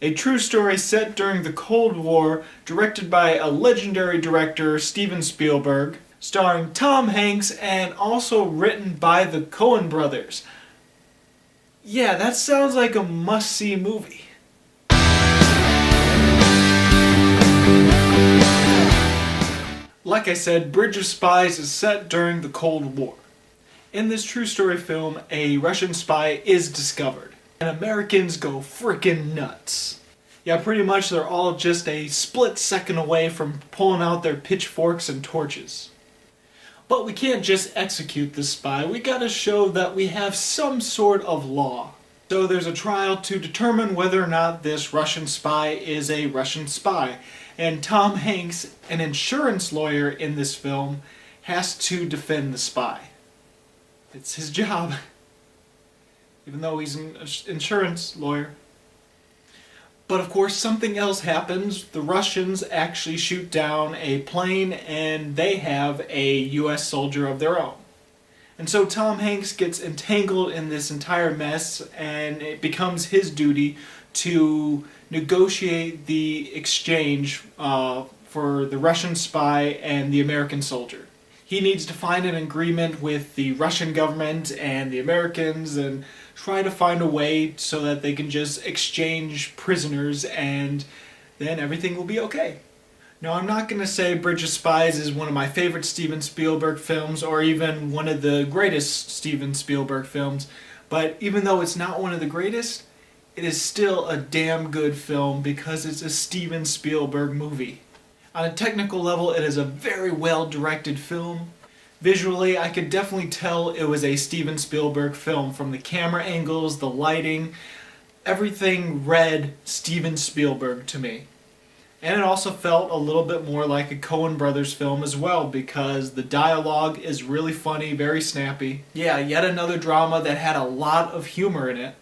a true story set during the Cold War, directed by a legendary director, Steven Spielberg, starring Tom Hanks, and also written by the Coen brothers. Yeah, that sounds like a must-see movie. Like I said, Bridge of Spies is set during the Cold War. In this true story film, a Russian spy is discovered, and Americans go frickin' nuts. Yeah, pretty much they're all just a split second away from pulling out their pitchforks and torches. But we can't just execute this spy, we gotta show that we have some sort of law. So there's a trial to determine whether or not this Russian spy is a Russian spy. And Tom Hanks, an insurance lawyer in this film, has to defend the spy. It's his job, even though he's an insurance lawyer. But of course something else happens. The Russians actually shoot down a plane and they have a US soldier of their own. And so Tom Hanks gets entangled in this entire mess, and it becomes his duty to negotiate the exchange for the Russian spy and the American soldier. He needs to find an agreement with the Russian government and the Americans and try to find a way so that they can just exchange prisoners, and then everything will be okay. Now, I'm not going to say Bridge of Spies is one of my favorite Steven Spielberg films or even one of the greatest Steven Spielberg films, but even though it's not one of the greatest, it is still a damn good film because it's a Steven Spielberg movie. On a technical level, it is a very well-directed film. Visually, I could definitely tell it was a Steven Spielberg film from the camera angles, the lighting, everything read Steven Spielberg to me. And it also felt a little bit more like a Coen brothers film as well, because the dialogue is really funny, very snappy. Yeah, yet another drama that had a lot of humor in it.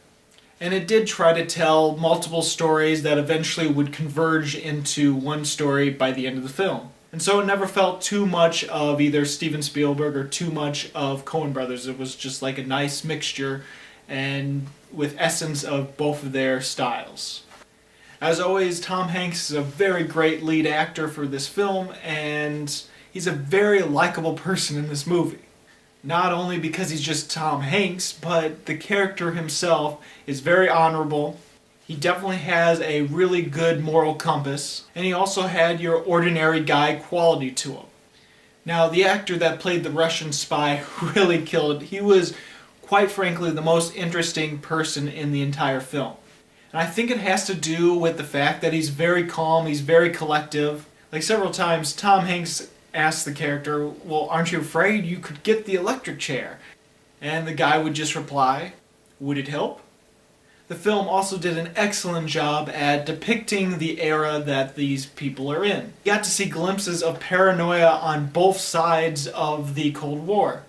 And it did try to tell multiple stories that eventually would converge into one story by the end of the film. And so it never felt too much of either Steven Spielberg or too much of Coen brothers. It was just like a nice mixture and with essence of both of their styles. As always, Tom Hanks is a very great lead actor for this film, and he's a very likable person in this movie. Not only because he's just Tom Hanks, but the character himself is very honorable. He definitely has a really good moral compass, and he also had your ordinary guy quality to him. Now, the actor that played the Russian spy really killed it. He was, quite frankly, the most interesting person in the entire film. And I think it has to do with the fact that he's very calm, he's very collective. Like several times, Tom Hanks asked the character, well, aren't you afraid you could get the electric chair? And the guy would just reply, would it help? The film also did an excellent job at depicting the era that these people are in. You got to see glimpses of paranoia on both sides of the Cold War.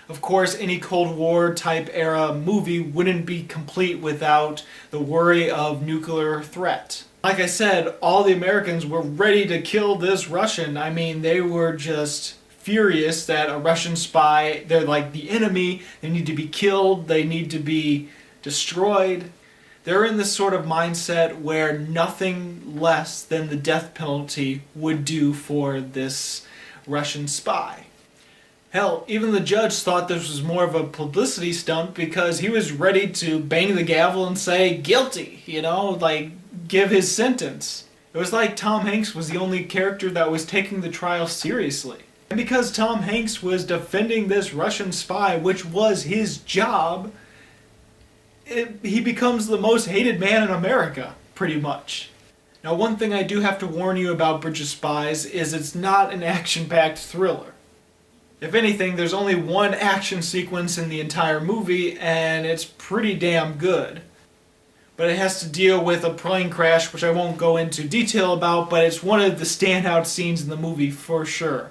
Of course, any Cold War type era movie wouldn't be complete without the worry of nuclear threat. Like I said, all the Americans were ready to kill this Russian. I mean, they were just furious that a Russian spy, they're like the enemy, they need to be killed, they need to be destroyed. They're in this sort of mindset where nothing less than the death penalty would do for this Russian spy. Hell, even the judge thought this was more of a publicity stunt because he was ready to bang the gavel and say, guilty, like give his sentence. It was like Tom Hanks was the only character that was taking the trial seriously. And because Tom Hanks was defending this Russian spy, which was his job, he becomes the most hated man in America, pretty much. Now, one thing I do have to warn you about Bridge of Spies is it's not an action-packed thriller. If anything, there's only one action sequence in the entire movie, and it's pretty damn good. But it has to deal with a plane crash, which I won't go into detail about, but it's one of the standout scenes in the movie for sure.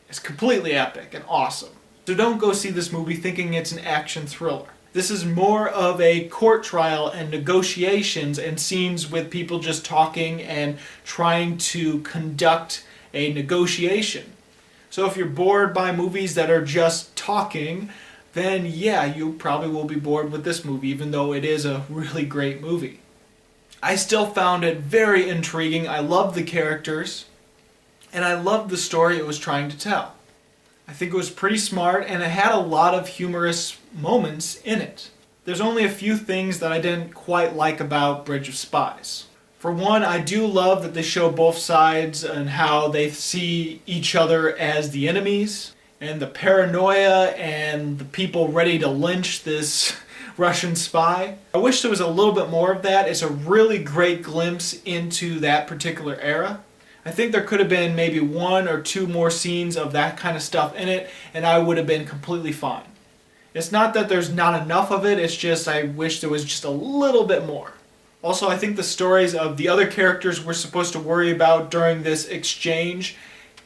It's completely epic and awesome. So don't go see this movie thinking it's an action thriller. This is more of a court trial and negotiations and scenes with people just talking and trying to conduct a negotiation. So if you're bored by movies that are just talking, then yeah, you probably will be bored with this movie, even though it is a really great movie. I still found it very intriguing. I loved the characters, and I loved the story it was trying to tell. I think it was pretty smart, and it had a lot of humorous moments in it. There's only a few things that I didn't quite like about Bridge of Spies. For one, I do love that they show both sides and how they see each other as the enemies, and the paranoia and the people ready to lynch this Russian spy. I wish there was a little bit more of that. It's a really great glimpse into that particular era. I think there could have been maybe 1 or 2 more scenes of that kind of stuff in it, and I would have been completely fine. It's not that there's not enough of it, it's just I wish there was just a little bit more. Also, I think the stories of the other characters we're supposed to worry about during this exchange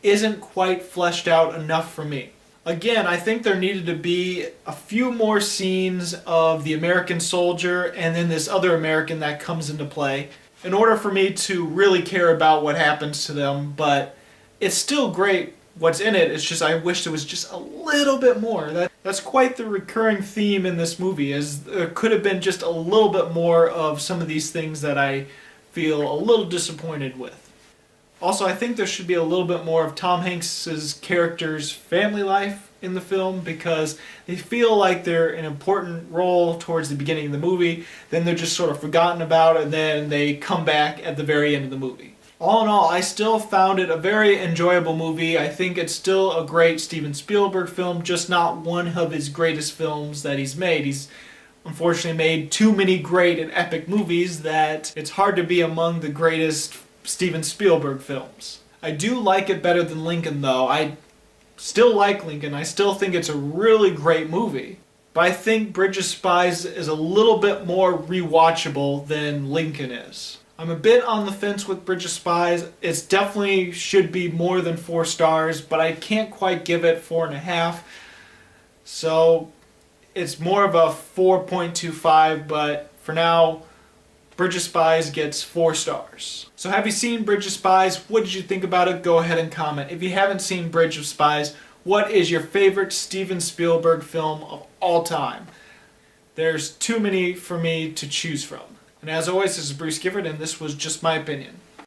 isn't quite fleshed out enough for me. Again, I think there needed to be a few more scenes of the American soldier and then this other American that comes into play in order for me to really care about what happens to them, but it's still great what's in it. It's just I wish there was just a little bit more. That's quite the recurring theme in this movie, is there could have been just a little bit more of some of these things that I feel a little disappointed with. Also, I think there should be a little bit more of Tom Hanks' character's family life in the film, because they feel like they're an important role towards the beginning of the movie, then they're just sort of forgotten about, and then they come back at the very end of the movie. All in all, I still found it a very enjoyable movie. I think it's still a great Steven Spielberg film, just not one of his greatest films that he's made. He's unfortunately made too many great and epic movies that it's hard to be among the greatest Steven Spielberg films. I do like it better than Lincoln, though. I still like Lincoln. I still think it's a really great movie. But I think Bridge of Spies is a little bit more rewatchable than Lincoln is. I'm a bit on the fence with Bridge of Spies. It definitely should be more than 4 stars, but I can't quite give it 4.5. So it's more of a 4.25, but for now, Bridge of Spies gets 4 stars. So have you seen Bridge of Spies? What did you think about it? Go ahead and comment. If you haven't seen Bridge of Spies, what is your favorite Steven Spielberg film of all time? There's too many for me to choose from. And as always, this is BruceGifford, and this was Just My Opinion.